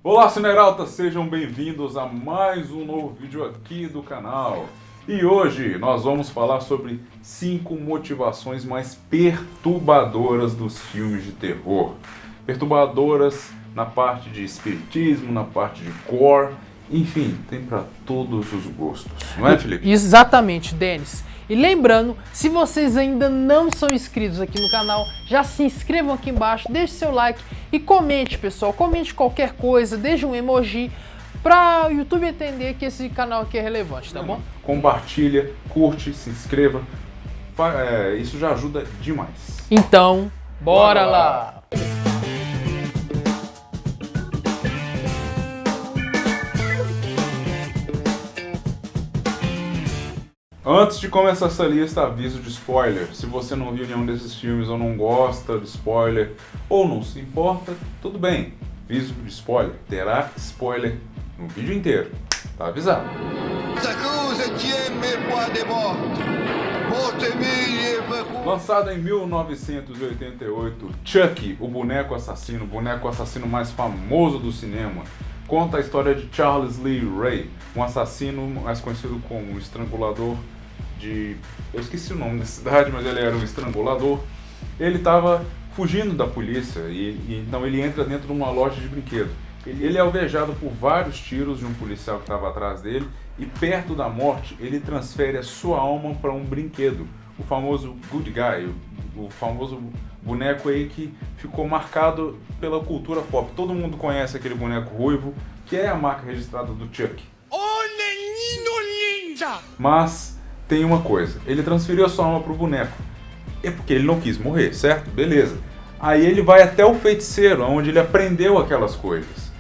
Olá, cinerautas, sejam bem-vindos a mais um novo vídeo aqui do canal. E hoje nós vamos falar sobre 5 motivações mais perturbadoras dos filmes de terror. Perturbadoras na parte de espiritismo, na parte de gore, enfim, tem para todos os gostos, não é, Felipe? Exatamente, Denis. E lembrando, se vocês ainda não são inscritos aqui no canal, já se inscrevam aqui embaixo, deixe seu like e comente, pessoal. Comente qualquer coisa, deixe um emoji para o YouTube entender que esse canal aqui é relevante, tá bom? Compartilha, curte, se inscreva, isso já ajuda demais. Então, bora lá! Antes de começar essa lista, aviso de spoiler. Se você não viu nenhum desses filmes ou não gosta de spoiler ou não se importa, tudo bem. Aviso de spoiler. Terá spoiler no vídeo inteiro. Tá avisado. Lançado em 1988, Chucky, o boneco assassino mais famoso do cinema, conta a história de Charles Lee Ray, um assassino mais conhecido como estrangulador de... Eu esqueci o nome da cidade, mas ele era um estrangulador. Ele estava fugindo da polícia e então ele entra dentro de uma loja de brinquedos. Ele é alvejado por vários tiros de um policial que estava atrás dele e perto da morte ele transfere a sua alma para um brinquedo, o famoso Good Guy, o famoso boneco aí que ficou marcado pela cultura pop. Todo mundo conhece aquele boneco ruivo, que é a marca registrada do Chucky. Mas tem uma coisa, ele transferiu a sua alma pro boneco. É porque ele não quis morrer, certo? Beleza. Aí ele vai até o feiticeiro, onde ele aprendeu aquelas coisas.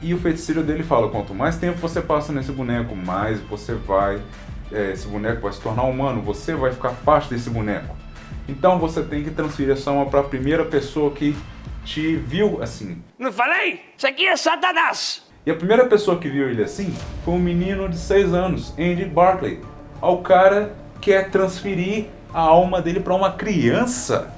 E o feiticeiro dele fala, quanto mais tempo você passa nesse boneco, mais você vai... esse boneco vai se tornar humano, você vai ficar parte desse boneco. Então você tem que transferir a sua alma para a primeira pessoa que te viu assim. Não falei? Isso aqui é Satanás! E a primeira pessoa que viu ele assim foi um menino de 6 anos, Andy Barclay. O cara quer transferir a alma dele para uma criança.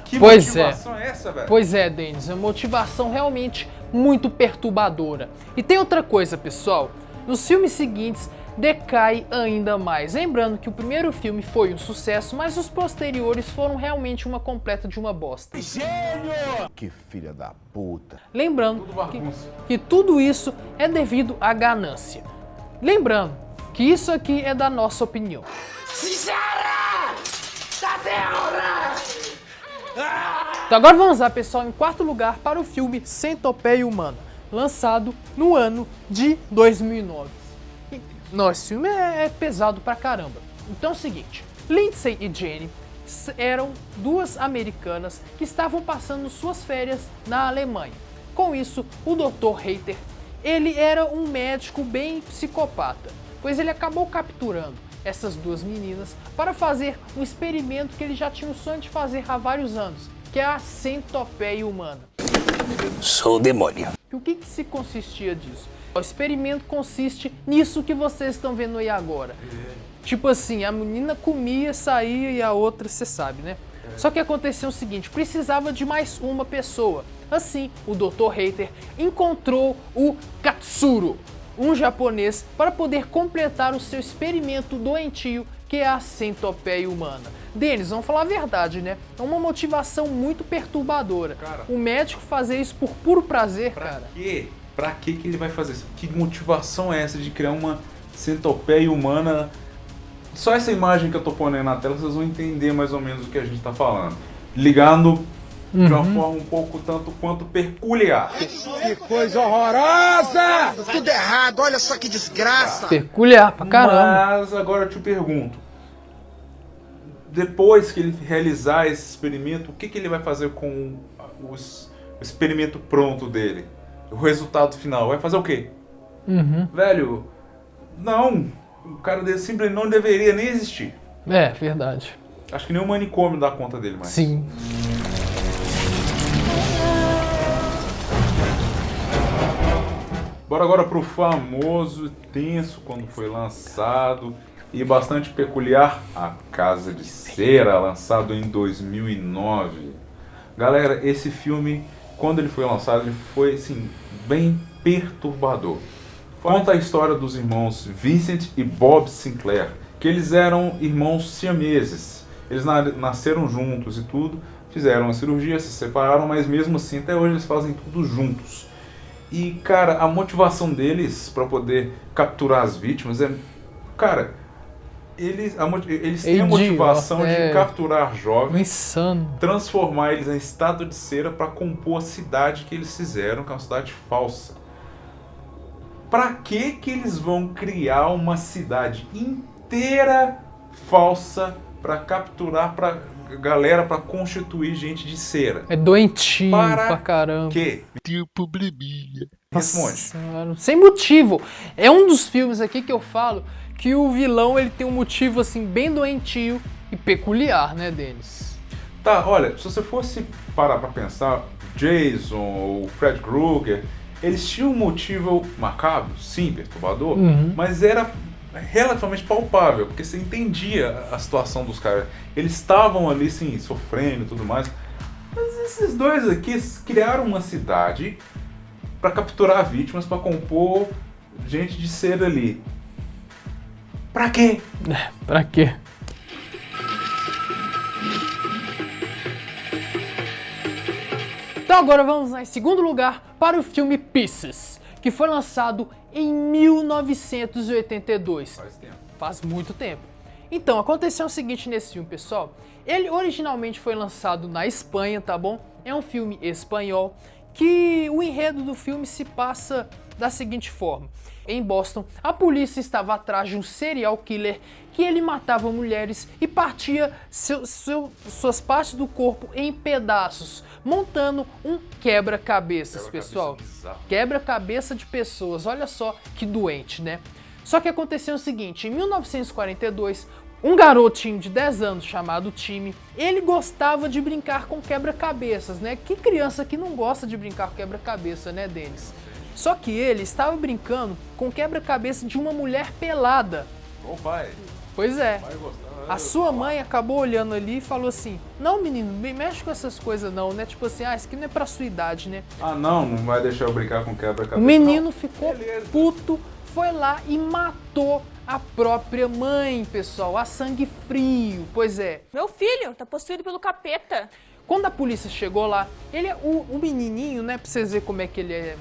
Que motivação é essa, velho? Pois é, Denis, é uma motivação realmente muito perturbadora. E tem outra coisa, pessoal. Nos filmes seguintes, decai ainda mais. Lembrando que o primeiro filme foi um sucesso, mas os posteriores foram realmente uma completa de uma bosta. Gênio! Que filha da puta. Lembrando que tudo isso é devido à ganância. Lembrando que isso aqui é da nossa opinião. Sincera! Da terra! Então agora vamos lá, pessoal, em quarto lugar para o filme Centopeia Humana, lançado no ano de 2009. Não, esse filme é pesado pra caramba. Então é o seguinte, Lindsay e Jenny eram duas americanas que estavam passando suas férias na Alemanha. Com isso, o Dr. Reiter, ele era um médico bem psicopata, pois ele acabou capturando essas duas meninas para fazer um experimento que ele já tinha o sonho de fazer há vários anos, que é a centopeia humana. Sou o demônio. E o que se consistia disso? O experimento consiste nisso que vocês estão vendo aí agora. Tipo assim, a menina comia, saía e a outra, você sabe, né? Só que aconteceu o seguinte, precisava de mais uma pessoa. Assim, o Dr. Reiter encontrou o Katsuro, um japonês, para poder completar o seu experimento doentio, que é a centopeia humana. Denis, vamos falar a verdade, né? É uma motivação muito perturbadora. Cara, o médico fazer isso por puro prazer, cara. Quê? Pra que ele vai fazer isso? Que motivação é essa de criar uma centopeia humana? Só essa imagem que eu tô pondo aí na tela, vocês vão entender mais ou menos o que a gente tá falando. Ligando de uma forma um pouco tanto quanto peculiar. Que coisa horrorosa! Tudo errado, olha só que desgraça! Peculiar pra caramba. Mas agora eu te pergunto, depois que ele realizar esse experimento, o que ele vai fazer com o experimento pronto dele? O resultado final, vai fazer o quê? Velho, não, o cara dele simplesmente não deveria nem existir. É, verdade. Acho que nem o manicômio dá conta dele mais. Sim. Bora agora pro famoso, tenso quando foi lançado e bastante peculiar, A Casa de Cera, lançado em 2009. Galera, esse filme, quando ele foi lançado, ele foi assim, bem perturbador. Conta a história dos irmãos Vincent e Bob Sinclair, que eles eram irmãos siameses. Eles nasceram juntos e tudo, fizeram a cirurgia, se separaram, mas mesmo assim até hoje eles fazem tudo juntos. E, cara, a motivação deles para poder capturar as vítimas é... Cara, eles têm a motivação de capturar jovens, insano, transformar eles em estátua de cera para compor a cidade que eles fizeram, que é uma cidade falsa. Pra que eles vão criar uma cidade inteira falsa para capturar pra galera, para constituir gente de cera? É doentio pra caramba. Que? Tem um probleminha. Responde. Sem motivo. É um dos filmes aqui que eu falo que o vilão ele tem um motivo assim bem doentio e peculiar, né, Denis? Tá, olha, se você fosse parar pra pensar, Jason ou Fred Krueger, eles tinham um motivo macabro, sim, perturbador, mas era relativamente palpável, porque você entendia a situação dos caras. Eles estavam ali, sim, sofrendo e tudo mais. Mas esses dois aqui criaram uma cidade para capturar vítimas, para compor gente de cera ali. Pra quê? Pra quê? Então agora vamos lá em segundo lugar para o filme Pieces, que foi lançado em 1982. Faz tempo. Faz muito tempo. Então, aconteceu o seguinte nesse filme, pessoal. Ele originalmente foi lançado na Espanha, tá bom? É um filme espanhol que o enredo do filme se passa da seguinte forma. Em Boston, a polícia estava atrás de um serial killer que ele matava mulheres e partia suas partes do corpo em pedaços, montando um quebra-cabeças, pessoal. Quebra-cabeça de pessoas, olha só que doente, né? Só que aconteceu o seguinte, em 1942, um garotinho de 10 anos chamado Timmy, ele gostava de brincar com quebra-cabeças, né? Que criança que não gosta de brincar com quebra-cabeça, né, Denis? Só que ele estava brincando com quebra-cabeça de uma mulher pelada. Ô pai. Pois é. Vai gostar. A sua mãe acabou olhando ali e falou assim, não menino, não mexe com essas coisas não, né? Tipo assim, isso aqui não é pra sua idade, né? Ah não vai deixar eu brincar com quebra-cabeça. O menino ficou Beleza. puto, foi lá e matou a própria mãe, pessoal, a sangue frio, pois é. Meu filho tá possuído pelo capeta. Quando a polícia chegou lá, o menininho, né, pra vocês verem como é que ele é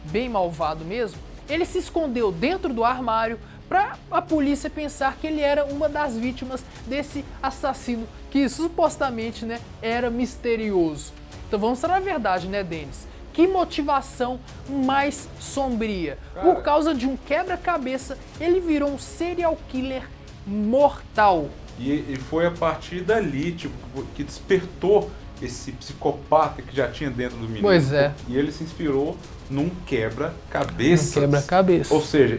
bem malvado mesmo, ele se escondeu dentro do armário pra a polícia pensar que ele era uma das vítimas desse assassino que supostamente, né, era misterioso. Então vamos falar a verdade, né, Denis? Que motivação mais sombria. Por causa de um quebra-cabeça, ele virou um serial killer mortal. E foi a partir dali, tipo, que despertou esse psicopata que já tinha dentro do menino. Pois é. E ele se inspirou num quebra-cabeças. Quebra-cabeça. Ou seja,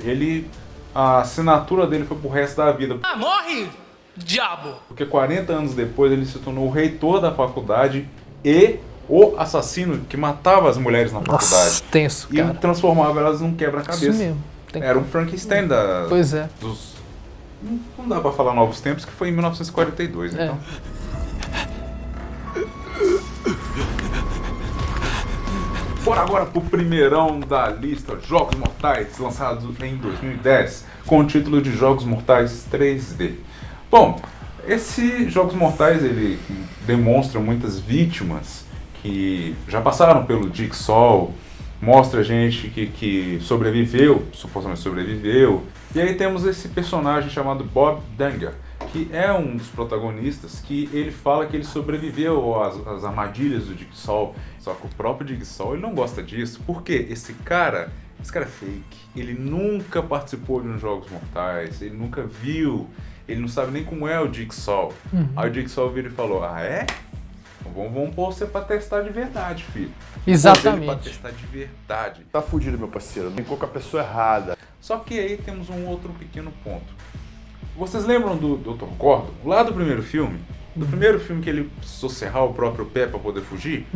a assinatura dele foi pro resto da vida. Ah, morre, diabo! Porque 40 anos depois ele se tornou o reitor da faculdade e o assassino que matava as mulheres na faculdade. Nossa, tenso, e cara. transformava elas num quebra-cabeça. Isso mesmo. Era um Frankenstein Pois é. dos... Não dá pra falar novos tempos, que foi em 1942, então. Bora agora pro primeirão da lista, Jogos Mortais, lançado em 2010, com o título de Jogos Mortais 3D. Bom, esse Jogos Mortais, ele demonstra muitas vítimas que já passaram pelo Jigsaw, mostra gente que sobreviveu, supostamente sobreviveu. E aí temos esse personagem chamado Bob Danger, que é um dos protagonistas, que ele fala que ele sobreviveu às armadilhas do Jigsaw. Só que o próprio Jigsaw, ele não gosta disso. Por quê? Esse cara é fake. Ele nunca participou de uns Jogos Mortais, ele nunca viu, ele não sabe nem como é o Jigsaw. Aí o Jigsaw vira e falou, é? Vamos pôr você pra testar de verdade, filho. Exatamente. Pra testar de verdade. Tá fudido, meu parceiro. Brincou com a pessoa errada. Só que aí temos um outro pequeno ponto. Vocês lembram do Dr. Gordon? Lá do primeiro filme? Do primeiro filme que ele precisou serrar o próprio pé para poder fugir?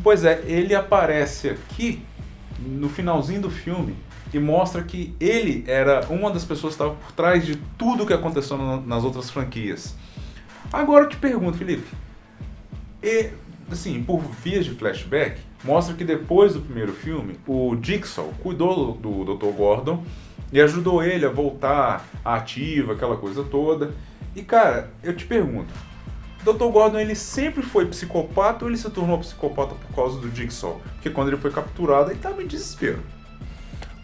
Pois é, ele aparece aqui no finalzinho do filme e mostra que ele era uma das pessoas que estava por trás de tudo que aconteceu nas outras franquias. Agora eu te pergunto, Felipe, assim, por vias de flashback, mostra que depois do primeiro filme, o Jigsaw cuidou do Dr. Gordon e ajudou ele a voltar à ativa, aquela coisa toda. E cara, eu te pergunto, o Dr. Gordon ele sempre foi psicopata ou ele se tornou psicopata por causa do Jigsaw? Porque quando ele foi capturado, ele estava em desespero.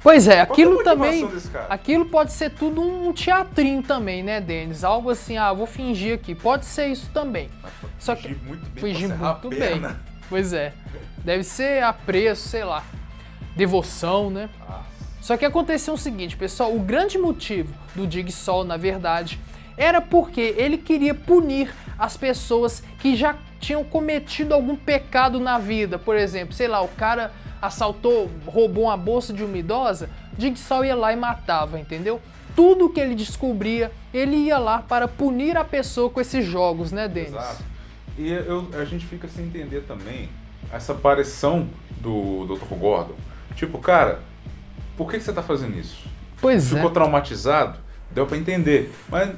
Pois é, Qual que é a aquilo motivação também, desse cara? aquilo pode ser tudo um teatrinho também, né, Denis? Algo assim, vou fingir aqui, pode ser isso também. Só que muito bem, fingir pra serrar muito a bem, perna. pois é, deve ser apreço, sei lá, devoção, né? Só que aconteceu o seguinte, pessoal, o grande motivo do Jigsaw, na verdade, era porque ele queria punir as pessoas que já tinham cometido algum pecado na vida. Por exemplo, sei lá, o cara assaltou, roubou uma bolsa de uma idosa, Jigsaw ia lá e matava, entendeu? Tudo que ele descobria, ele ia lá para punir a pessoa com esses jogos, né, Denis? Exato. E a gente fica sem entender também essa aparição do Dr. Gordon. Tipo, cara, por que você tá fazendo isso? Pois Ficou é. traumatizado? Deu pra entender. Mas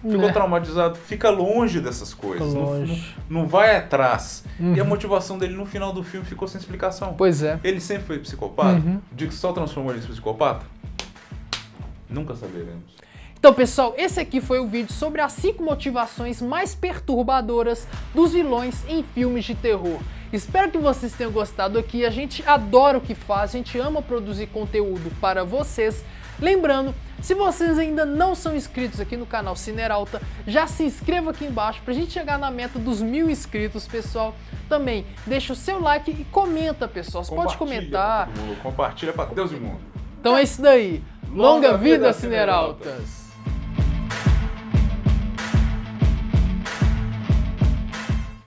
ficou Né. traumatizado, fica longe dessas coisas. Fica longe. Não vai atrás. E a motivação dele no final do filme ficou sem explicação. Pois é. Ele sempre foi psicopata? Uhum. O Jigsaw transformou ele em psicopata? Nunca saberemos. Então, pessoal, esse aqui foi o vídeo sobre as 5 motivações mais perturbadoras dos vilões em filmes de terror. Espero que vocês tenham gostado aqui, a gente adora o que faz, a gente ama produzir conteúdo para vocês. Lembrando, se vocês ainda não são inscritos aqui no canal Cineralta, já se inscreva aqui embaixo pra gente chegar na meta dos 1000 inscritos, pessoal. Também deixa o seu like e comenta, pessoal, você pode comentar. Compartilha pra Deus e mundo. Então é isso daí. Longa vida, Cineraltas!